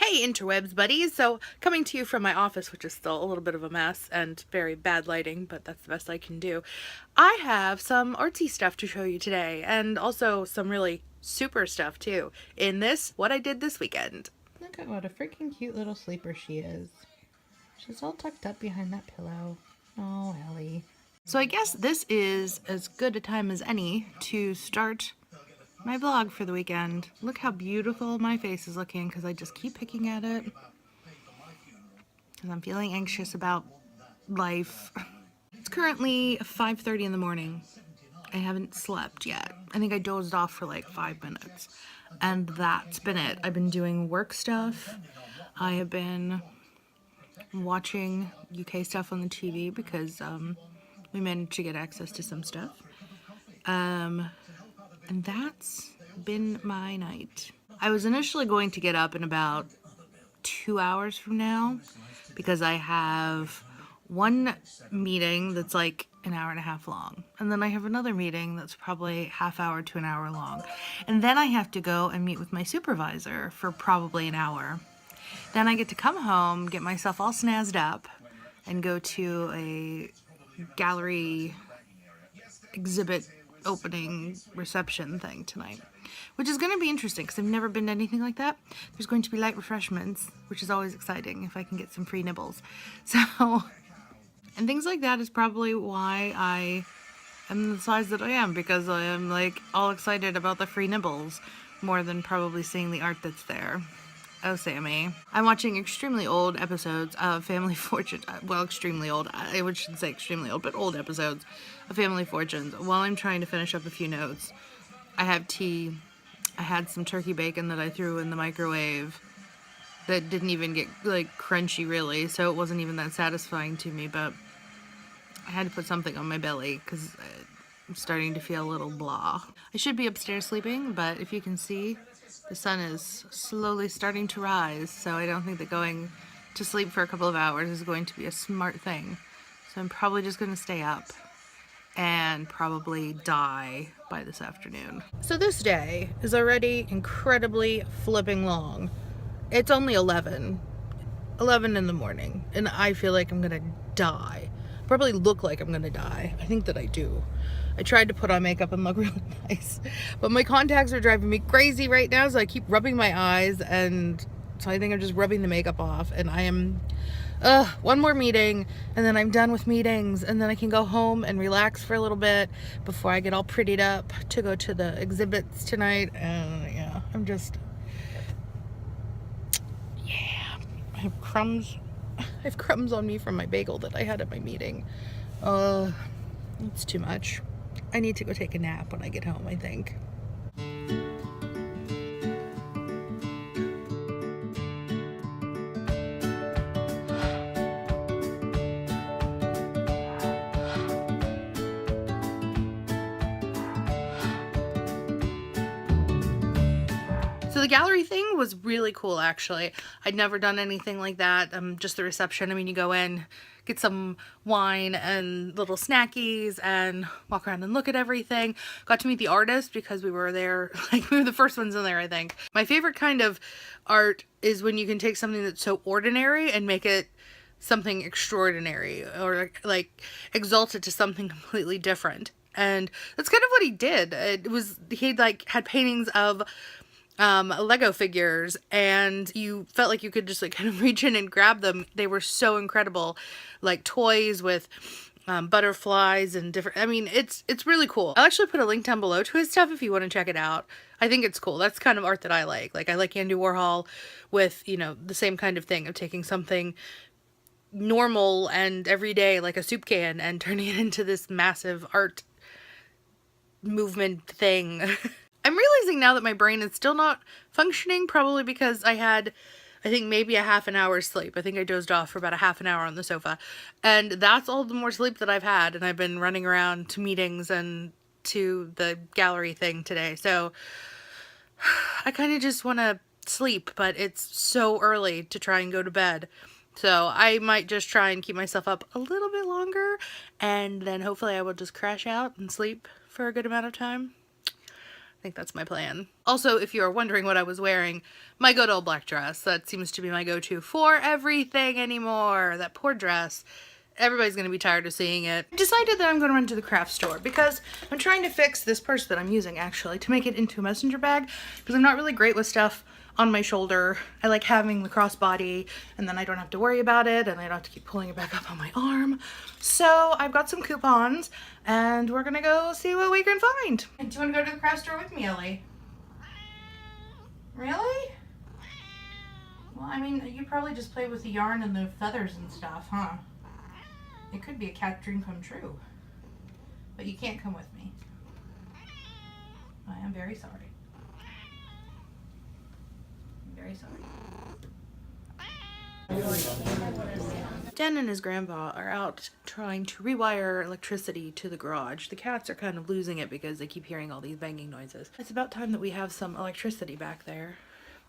Hey interwebs buddies, so coming to you from my office, which is still a little bit of a mess and very bad lighting, but that's the best I can do. I have some artsy stuff to show you today, and also some really super stuff too, in this What I Did This Weekend. Look at what a freaking cute little sleeper she is. She's all tucked up behind that pillow. Oh, Ellie. So I guess this is as good a time as any to start my vlog for the weekend. Look how beautiful my face is looking because I just keep picking at it. Because I'm feeling anxious about life. It's currently 5:30 in the morning. I haven't slept yet. I think I dozed off for like 5 minutes. And that's been it. I've been doing work stuff. I have been watching UK stuff on the TV because we managed to get access to some stuff. And that's been my night. I was initially going to get up in about 2 hours from now because I have one meeting that's like an hour and a half long, and then I have another meeting that's probably half hour to an hour long, and then I have to go and meet with my supervisor for probably an hour. Then I get to come home, get myself all snazzed up, and go to a gallery exhibit opening reception thing tonight, which is going to be interesting because I've never been to anything like that. There's going to be light refreshments, which is always exciting if I can get some free nibbles. So, and things like that is probably why I am the size that I am, because I am like all excited about the free nibbles more than probably seeing the art that's there. Oh, Sammy. I'm watching extremely old episodes of Family Fortune. Well, extremely old. I shouldn't say extremely old, but old episodes of Family Fortunes while I'm trying to finish up a few notes. I have tea. I had some turkey bacon that I threw in the microwave that didn't even get, like, crunchy, really, so it wasn't even that satisfying to me, but I had to put something on my belly because I'm starting to feel a little blah. I should be upstairs sleeping, but if you can see, the sun is slowly starting to rise, so I don't think that going to sleep for a couple of hours is going to be a smart thing. So I'm probably just going to stay up and probably die by this afternoon. So this day is already incredibly flipping long. It's only 11 in the morning, and I feel like I'm gonna die. Probably look like I'm gonna die. I think that I do. I tried to put on makeup and look really nice, but my contacts are driving me crazy right now, so I keep rubbing my eyes, and so I think I'm just rubbing the makeup off, and I am, one more meeting, and then I'm done with meetings, and then I can go home and relax for a little bit before I get all prettied up to go to the exhibits tonight, and yeah, I'm just, yeah, I have crumbs on me from my bagel that I had at my meeting. It's too much. I need to go take a nap when I get home, I think. So the gallery thing was really cool, actually. I'd never done anything like that. Just the reception. I mean, you go in, get some wine and little snackies and walk around and look at everything. Got to meet the artist because we were there, like we were the first ones in there, I think. My favorite kind of art is when you can take something that's so ordinary and make it something extraordinary, or like exalt it to something completely different. And that's kind of what he did. He like had paintings of Lego figures, and you felt like you could just like kind of reach in and grab them. They were so incredible, like toys with butterflies and different, I mean, it's really cool. I'll actually put a link down below to his stuff if you want to check it out. I think it's cool. That's kind of art that I like. Like, I like Andy Warhol with, you know, the same kind of thing of taking something normal and everyday, like a soup can, and turning it into this massive art movement thing. I'm realizing now that my brain is still not functioning, probably because I had, I think, maybe a half an hour's sleep. I think I dozed off for about a half an hour on the sofa. And that's all the more sleep that I've had. And I've been running around to meetings and to the gallery thing today. So I kind of just want to sleep, but it's so early to try and go to bed. So I might just try and keep myself up a little bit longer, and then hopefully I will just crash out and sleep for a good amount of time. I think that's my plan. Also, if you are wondering what I was wearing, my good old black dress. That seems to be my go-to for everything anymore. That poor dress. Everybody's going to be tired of seeing it. I decided that I'm going to run to the craft store because I'm trying to fix this purse that I'm using actually to make it into a messenger bag because I'm not really great with stuff on my shoulder. I like having the crossbody and then I don't have to worry about it and I don't have to keep pulling it back up on my arm. So I've got some coupons and we're gonna go see what we can find. Do you want to go to the craft store with me, Ellie? Really? Well, I mean, you probably just play with the yarn and the feathers and stuff, huh? It could be a cat dream come true. But you can't come with me. I am very sorry. Very sorry. Den and his grandpa are out trying to rewire electricity to the garage. The cats are kind of losing it because they keep hearing all these banging noises. It's about time that we have some electricity back there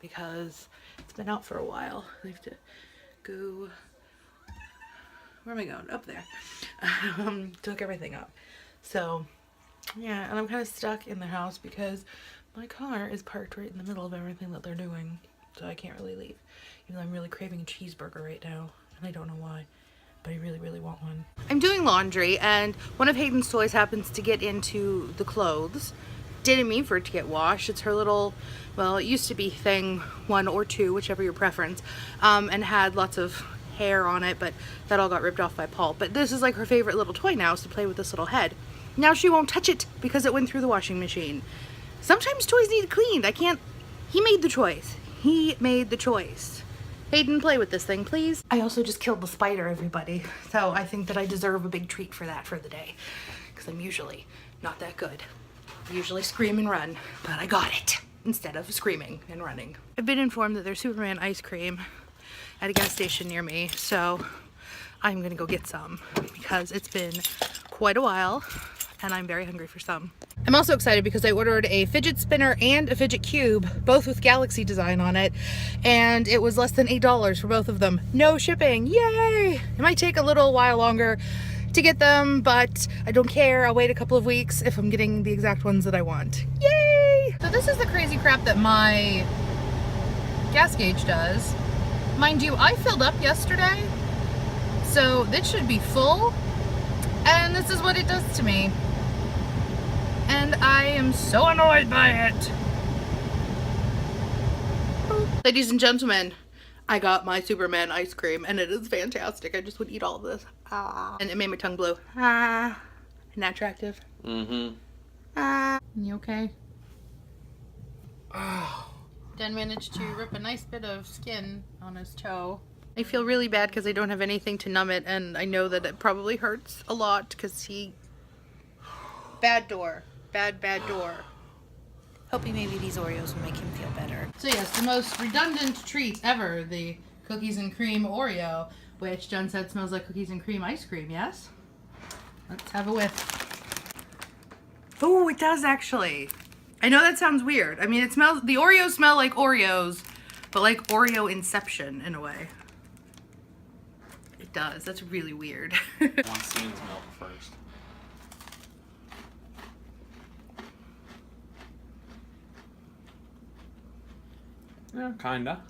because it's been out for a while. I have to go, where am I going? Up there. To hook everything up. So yeah, and I'm kind of stuck in the house because my car is parked right in the middle of everything that they're doing. So I can't really leave. Even though I'm really craving a cheeseburger right now. And I don't know why. But I really, really want one. I'm doing laundry and one of Hayden's toys happens to get into the clothes. Didn't mean for it to get washed. It's her little, well, it used to be thing 1 or 2, whichever your preference. And had lots of hair on it, but that all got ripped off by Paul. But this is like her favorite little toy now, is to play with this little head. Now she won't touch it because it went through the washing machine. Sometimes toys need cleaned. I can't, he made the choice. He made the choice. Hayden, play with this thing, please. I also just killed the spider, everybody. So I think that I deserve a big treat for that for the day. Because I'm usually not that good. I usually scream and run, but I got it. Instead of screaming and running. I've been informed that there's Superman ice cream at a gas station near me. So I'm gonna go get some because it's been quite a while and I'm very hungry for some. I'm also excited because I ordered a fidget spinner and a fidget cube, both with Galaxy design on it, and it was less than $8 for both of them. No shipping, yay! It might take a little while longer to get them, but I don't care. I'll wait a couple of weeks if I'm getting the exact ones that I want. Yay! So this is the crazy crap that my gas gauge does. Mind you, I filled up yesterday, so this should be full, and this is what it does to me. And I am so annoyed by it. Ladies and gentlemen, I got my Superman ice cream and it is fantastic. I just would eat all of this. Ah. And it made my tongue blue. Ah. Isn't that attractive? Mm-hmm. Ah. You okay? Oh. Dan managed to rip a nice bit of skin on his toe. I feel really bad because I don't have anything to numb it, and I know that it probably hurts a lot because he... Bad door. Bad door. Hoping maybe these Oreos will make him feel better. So yes, the most redundant treat ever, the cookies and cream Oreo, which Jen said smells like cookies and cream ice cream, yes? Let's have a whiff. Oh, it does actually. I know that sounds weird. I mean, it smells, the Oreos smell like Oreos, but like Oreo Inception in a way. It does. That's really weird. Want Steven's milk first. Yeah, kinda.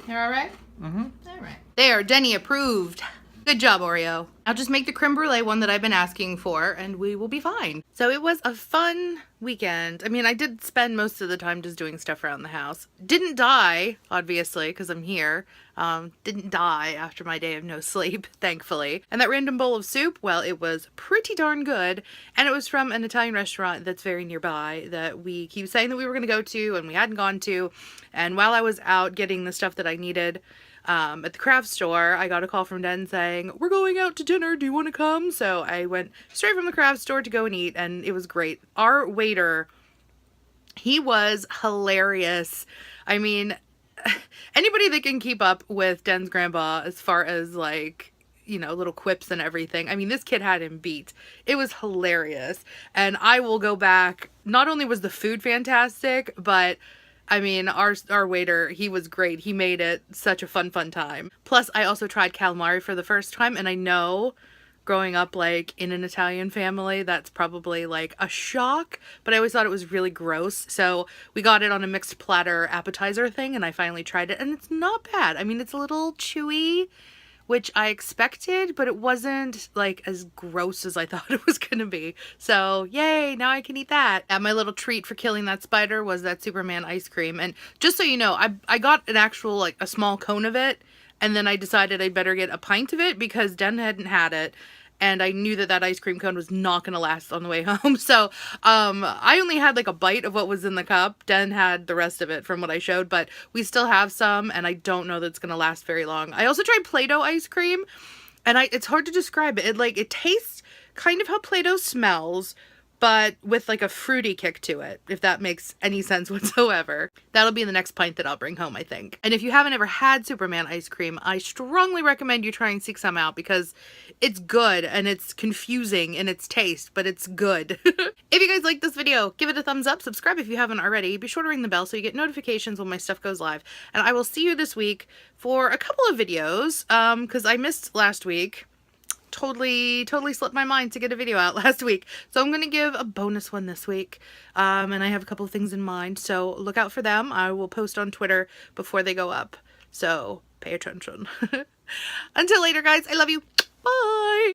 You're alright? Mm-hmm. Alright. There, Denny approved. Good job, Oreo. I'll just make the creme brulee one that I've been asking for and we will be fine. So it was a fun weekend. I mean, I did spend most of the time just doing stuff around the house. Didn't die, obviously, because I'm here. Didn't die after my day of no sleep, thankfully. And that random bowl of soup, well, it was pretty darn good. And it was from an Italian restaurant that's very nearby that we keep saying that we were going to go to and we hadn't gone to. And while I was out getting the stuff that I needed, at the craft store, I got a call from Den saying, we're going out to dinner, do you want to come? So I went straight from the craft store to go and eat, and it was great. Our waiter, he was hilarious. I mean, anybody that can keep up with Den's grandpa as far as like, you know, little quips and everything. I mean, this kid had him beat. It was hilarious. And I will go back. Not only was the food fantastic, but I mean, our waiter, he was great. He made it such a fun time. Plus, I also tried calamari for the first time, and I know growing up like in an Italian family, that's probably like a shock, but I always thought it was really gross. So we got it on a mixed platter appetizer thing, and I finally tried it, and it's not bad. I mean, it's a little chewy, which I expected, but it wasn't like as gross as I thought it was gonna be. So yay, now I can eat that. And my little treat for killing that spider was that Superman ice cream. And just so you know, I got an actual, like a small cone of it, and then I decided I'd better get a pint of it because Den hadn't had it. And I knew that that ice cream cone was not going to last on the way home. So I only had like a bite of what was in the cup. Den had the rest of it from what I showed, but we still have some, and I don't know that it's going to last very long. I also tried Play-Doh ice cream, and it's hard to describe it. It tastes kind of how Play-Doh smells, but with like a fruity kick to it, if that makes any sense whatsoever. That'll be the next pint that I'll bring home, I think. And if you haven't ever had Superman ice cream, I strongly recommend you try and seek some out because it's good and it's confusing in its taste, but it's good. If you guys like this video, give it a thumbs up, subscribe if you haven't already, be sure to ring the bell so you get notifications when my stuff goes live. And I will see you this week for a couple of videos, because I missed last week. Totally slipped my mind to get a video out last week. So I'm going to give a bonus one this week. And I have a couple of things in mind, so look out for them. I will post on Twitter before they go up. So pay attention. Until later, guys. I love you. Bye.